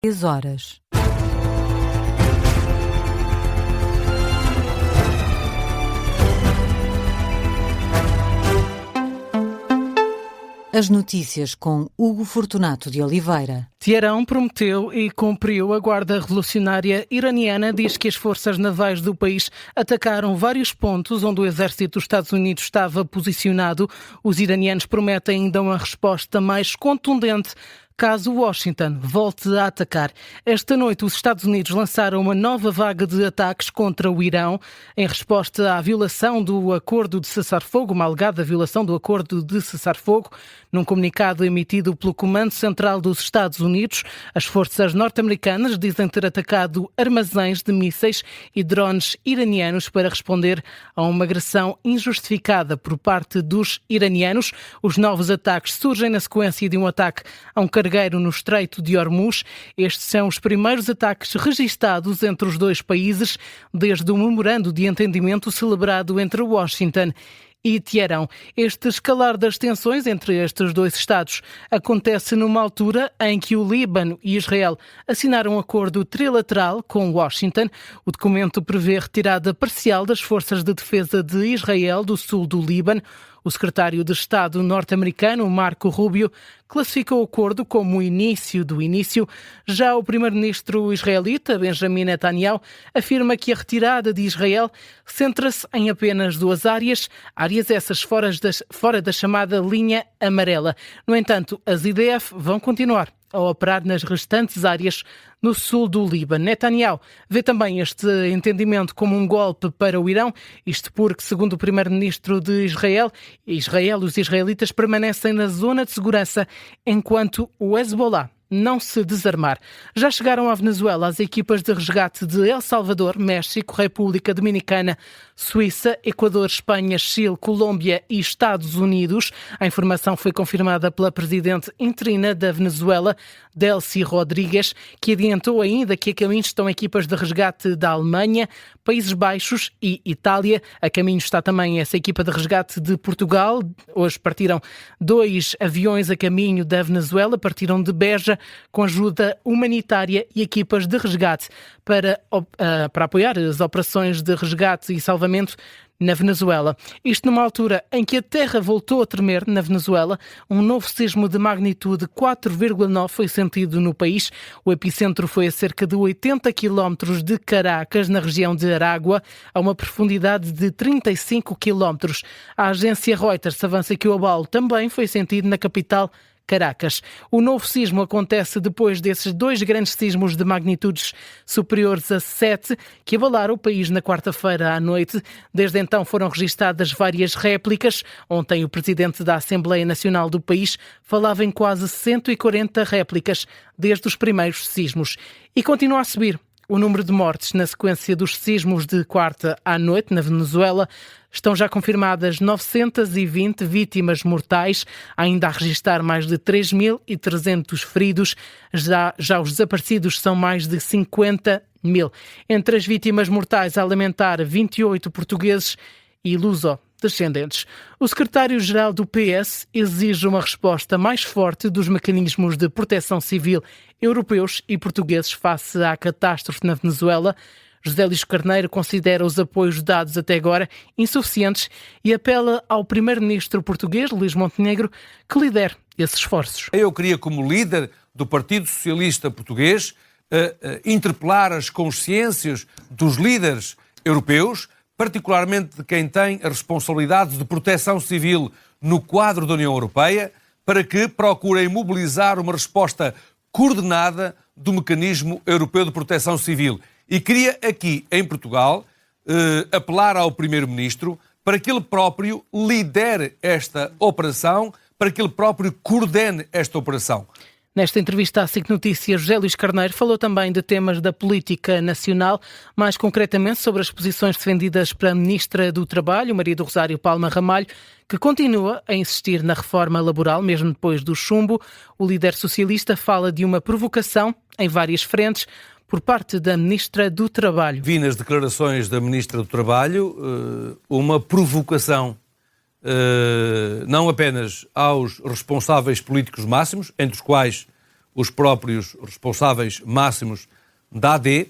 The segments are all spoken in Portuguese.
10 horas. As notícias com Hugo Fortunato de Oliveira. Teherão prometeu e cumpriu. A Guarda Revolucionária Iraniana diz que as forças navais do país atacaram vários pontos onde o exército dos Estados Unidos estava posicionado. Os iranianos prometem ainda uma resposta mais contundente caso Washington volte a atacar. Esta noite, os Estados Unidos lançaram uma nova vaga de ataques contra o Irão em resposta à violação do acordo de cessar-fogo, uma alegada violação do acordo de cessar-fogo. Num comunicado emitido pelo Comando Central dos Estados Unidos, as forças norte-americanas dizem ter atacado armazéns de mísseis e drones iranianos para responder a uma agressão injustificada por parte dos iranianos. Os novos ataques surgem na sequência de um ataque a um cargueiro no Estreito de Hormuz. Estes são os primeiros ataques registados entre os dois países desde o memorando de entendimento celebrado entre Washington e Teherão. Este escalar das tensões entre estes dois Estados acontece numa altura em que o Líbano e Israel assinaram um acordo trilateral com Washington. O documento prevê retirada parcial das forças de defesa de Israel do sul do Líbano. O secretário de Estado norte-americano, Marco Rubio, classificou o acordo como o início do início. Já o primeiro-ministro israelita, Benjamin Netanyahu, afirma que a retirada de Israel centra-se em apenas duas áreas essas fora da chamada linha amarela. No entanto, as IDF vão continuar a operar nas restantes áreas no sul do Líbano. Netanyahu vê também este entendimento como um golpe para o Irão, isto porque, segundo o primeiro-ministro de Israel, os israelitas permanecem na zona de segurança enquanto o Hezbollah não se desarmar. Já chegaram à Venezuela as equipas de resgate de El Salvador, México, República Dominicana, Suíça, Equador, Espanha, Chile, Colômbia e Estados Unidos. A informação foi confirmada pela presidente interina da Venezuela, Delcy Rodrigues, que adiantou ainda que a caminho estão equipas de resgate da Alemanha, Países Baixos e Itália. A caminho está também essa equipa de resgate de Portugal. Hoje partiram 2 aviões a caminho da Venezuela, partiram de Beja com ajuda humanitária e equipas de resgate para apoiar as operações de resgate e salvamento na Venezuela. Isto numa altura em que a terra voltou a tremer na Venezuela. Um novo sismo de magnitude 4,9 foi sentido no país. O epicentro foi a cerca de 80 quilómetros de Caracas, na região de Aragua, a uma profundidade de 35 quilómetros. A agência Reuters avança que o abalo também foi sentido na capital Caracas. O novo sismo acontece depois desses 2 grandes sismos de magnitudes superiores a 7 que abalaram o país na quarta-feira à noite. Desde então foram registadas várias réplicas. Ontem o presidente da Assembleia Nacional do país falava em quase 140 réplicas desde os primeiros sismos. E continua a subir o número de mortes na sequência dos sismos de quarta à noite na Venezuela. Estão já confirmadas 920 vítimas mortais, ainda a registrar mais de 3.300 feridos. Já os desaparecidos são mais de 50 mil. Entre as vítimas mortais, a lamentar 28 portugueses e luso-descendentes. O secretário-geral do PS exige uma resposta mais forte dos mecanismos de proteção civil europeus e portugueses face à catástrofe na Venezuela. José Luís Carneiro considera os apoios dados até agora insuficientes e apela ao primeiro-ministro português, Luís Montenegro, que lidere esses esforços. Eu queria, como líder do Partido Socialista Português, interpelar as consciências dos líderes europeus, particularmente de quem tem a responsabilidade de proteção civil no quadro da União Europeia, para que procurem mobilizar uma resposta coordenada do Mecanismo Europeu de Proteção Civil. E queria aqui, em Portugal, apelar ao Primeiro-Ministro para que ele próprio lidere esta operação, para que ele próprio coordene esta operação. Nesta entrevista à SIC Notícias, José Luís Carneiro falou também de temas da política nacional, mais concretamente sobre as posições defendidas pela Ministra do Trabalho, Maria do Rosário Palma Ramalho, que continua a insistir na reforma laboral, mesmo depois do chumbo. O líder socialista fala de uma provocação em várias frentes por parte da Ministra do Trabalho. Vi nas declarações da Ministra do Trabalho uma provocação não apenas aos responsáveis políticos máximos, entre os quais os próprios responsáveis máximos da AD,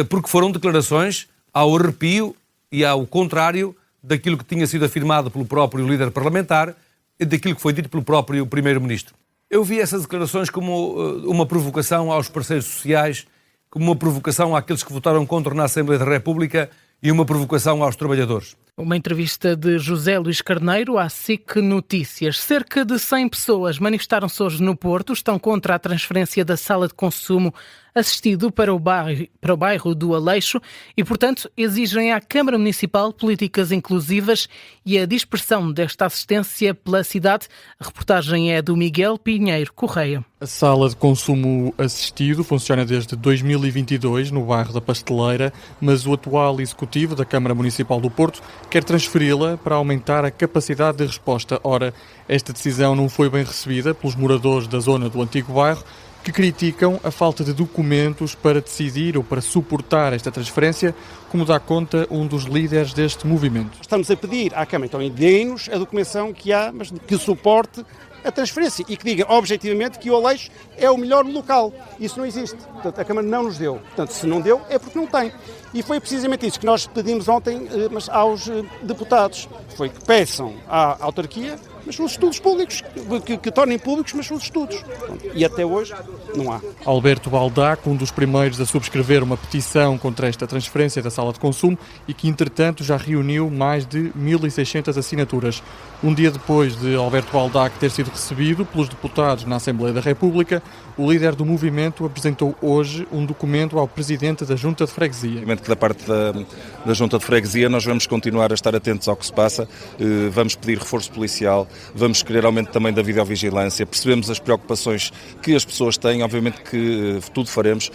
porque foram declarações ao arrepio e ao contrário daquilo que tinha sido afirmado pelo próprio líder parlamentar e daquilo que foi dito pelo próprio primeiro-ministro. Eu vi essas declarações como uma provocação aos parceiros sociais, como uma provocação àqueles que votaram contra na Assembleia da República e uma provocação aos trabalhadores. Uma entrevista de José Luís Carneiro à SIC Notícias. Cerca de 100 pessoas manifestaram-se hoje no Porto, estão contra a transferência da sala de consumo assistido para o bairro do Aleixo e, portanto, exigem à Câmara Municipal políticas inclusivas e a dispersão desta assistência pela cidade. A reportagem é do Miguel Pinheiro Correia. A sala de consumo assistido funciona desde 2022 no bairro da Pasteleira, mas o atual executivo da Câmara Municipal do Porto quer transferi-la para aumentar a capacidade de resposta. Ora, esta decisão não foi bem recebida pelos moradores da zona do antigo bairro, que criticam a falta de documentos para decidir ou para suportar esta transferência, como dá conta um dos líderes deste movimento. Estamos a pedir à Câmara, então, deem-nos a documentação que há, mas que suporte a transferência e que diga objetivamente que o Aleixo é o melhor local. Isso não existe. Portanto, a Câmara não nos deu. Portanto, se não deu, é porque não tem. E foi precisamente isso que nós pedimos ontem mas aos deputados. Foi que peçam à autarquia, mas os estudos públicos, que tornem públicos, mas os estudos. E até hoje não há. Alberto Baldaco, um dos primeiros a subscrever uma petição contra esta transferência da sala de consumo e que, entretanto, já reuniu mais de 1.600 assinaturas. Um dia depois de Alberto Baldaco ter sido recebido pelos deputados na Assembleia da República, o líder do movimento apresentou hoje um documento ao presidente da Junta de Freguesia. Que da parte da Junta de Freguesia nós vamos continuar a estar atentos ao que se passa, vamos pedir reforço policial, vamos querer aumento também da videovigilância, percebemos as preocupações que as pessoas têm, obviamente que tudo faremos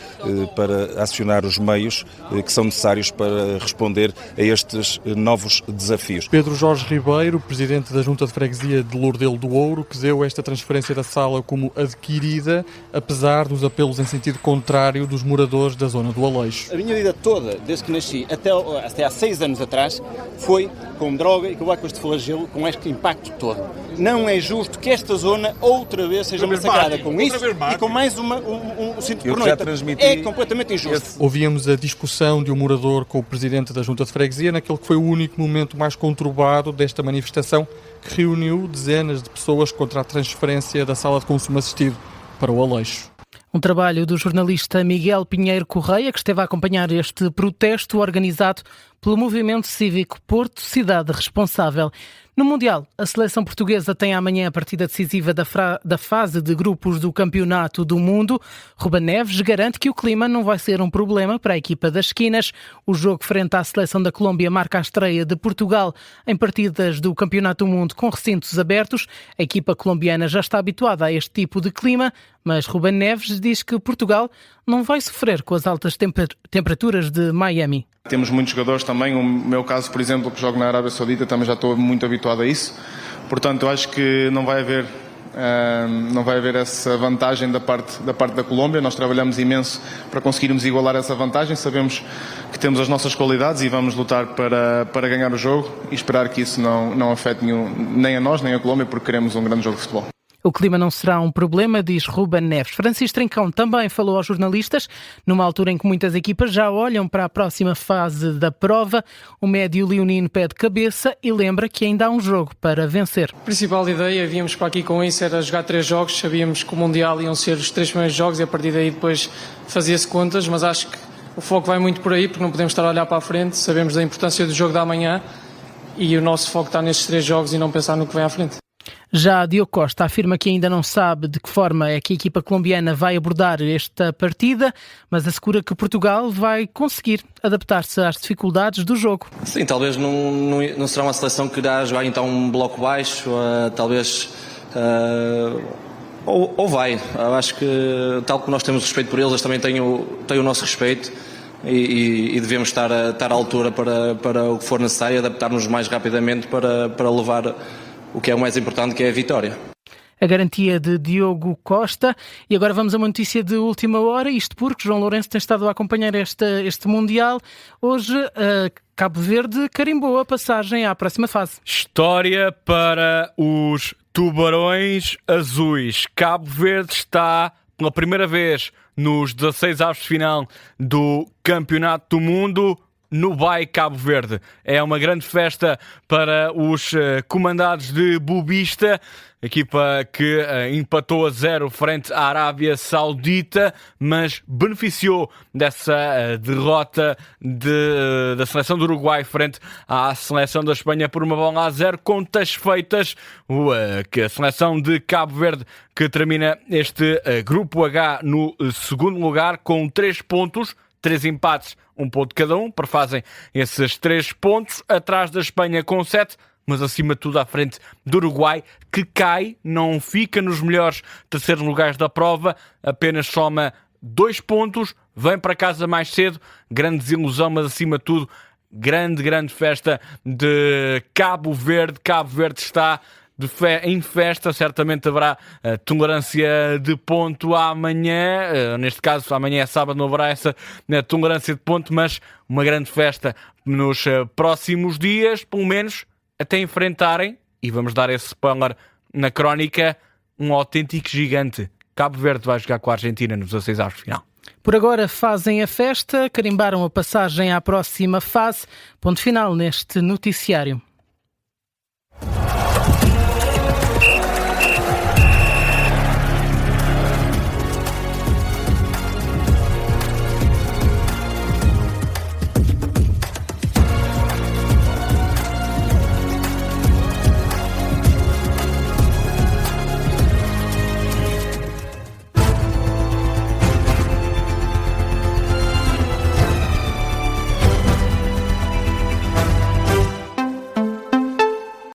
para acionar os meios que são necessários para responder a estes novos desafios. Pedro Jorge Ribeiro, presidente da Junta de Freguesia de Lourdelo do Ouro, que deu esta transferência da sala como adquirida, apesar dos apelos em sentido contrário dos moradores da zona do Aleixo. A minha vida toda, desde que nasci até há 6 anos atrás, foi com droga e com este flagelo, com este impacto todo. Não é justo que esta zona outra vez seja massacrada com isso e com mais um cinto por noite. É completamente injusto. Ouvíamos a discussão de um morador com o presidente da Junta de Freguesia naquele que foi o único momento mais conturbado desta manifestação, que reuniu dezenas de pessoas contra a transferência da sala de consumo assistido para o Aleixo. Um trabalho do jornalista Miguel Pinheiro Correia, que esteve a acompanhar este protesto organizado pelo Movimento Cívico Porto Cidade Responsável. No Mundial, a seleção portuguesa tem amanhã a partida decisiva da fase de grupos do Campeonato do Mundo. Ruben Neves garante que o clima não vai ser um problema para a equipa das esquinas. O jogo frente à seleção da Colômbia marca a estreia de Portugal em partidas do Campeonato do Mundo com recintos abertos. A equipa colombiana já está habituada a este tipo de clima, mas Ruben Neves diz que Portugal não vai sofrer com as altas temperaturas de Miami. Temos muitos jogadores também, o meu caso, por exemplo, que jogo na Arábia Saudita, também já estou muito habituado a isso. Portanto, eu acho que não vai haver essa vantagem da parte da Colômbia. Nós trabalhamos imenso para conseguirmos igualar essa vantagem. Sabemos que temos as nossas qualidades e vamos lutar para ganhar o jogo e esperar que isso não afete nem a nós, nem a Colômbia, porque queremos um grande jogo de futebol. O clima não será um problema, diz Ruben Neves. Francisco Trincão também falou aos jornalistas, numa altura em que muitas equipas já olham para a próxima fase da prova. O médio leonino pede cabeça e lembra que ainda há um jogo para vencer. A principal ideia, víamos para aqui com isso, era jogar 3 jogos. Sabíamos que o Mundial iam ser os 3 primeiros jogos e a partir daí depois fazia-se contas, mas acho que o foco vai muito por aí, porque não podemos estar a olhar para a frente. Sabemos da importância do jogo da manhã e o nosso foco está nestes 3 jogos e não pensar no que vem à frente. Já Diogo Costa afirma que ainda não sabe de que forma é que a equipa colombiana vai abordar esta partida, mas assegura que Portugal vai conseguir adaptar-se às dificuldades do jogo. Sim, talvez não será uma seleção que irá jogar então um bloco baixo, talvez... Ou vai. Eu acho que, tal como nós temos respeito por eles também têm o nosso respeito e devemos estar à altura para o que for necessário, adaptar-nos mais rapidamente para levar o que é o mais importante, que é a vitória. A garantia de Diogo Costa. E agora vamos a uma notícia de última hora, isto porque João Lourenço tem estado a acompanhar este Mundial. Hoje, Cabo Verde carimbou a passagem à próxima fase. História para os Tubarões Azuis. Cabo Verde está pela primeira vez nos 16 avos de final do Campeonato do Mundo no Bay Cabo Verde. É uma grande festa para os comandados de Boavista, equipa que empatou a 0 frente à Arábia Saudita, mas beneficiou dessa derrota da seleção do Uruguai frente à seleção da Espanha por 1-0. Contas feitas, que a seleção de Cabo Verde, que termina este grupo H no segundo lugar com 3 pontos, 3 empates, 1 ponto cada um, prefazem esses 3 pontos, atrás da Espanha com 7, mas acima de tudo à frente do Uruguai, que cai, não fica nos melhores terceiros lugares da prova, apenas soma 2 pontos, vem para casa mais cedo, grande desilusão, mas acima de tudo, grande festa de Cabo Verde. Cabo Verde está em festa, certamente haverá tolerância de ponto amanhã, neste caso amanhã é sábado, não haverá essa tolerância de ponto, mas uma grande festa nos próximos dias, pelo menos até enfrentarem, e vamos dar esse spoiler na crónica, um autêntico gigante. Cabo Verde vai jogar com a Argentina nos 16 avos de final. Por agora fazem a festa, carimbaram a passagem à próxima fase. Ponto final neste noticiário.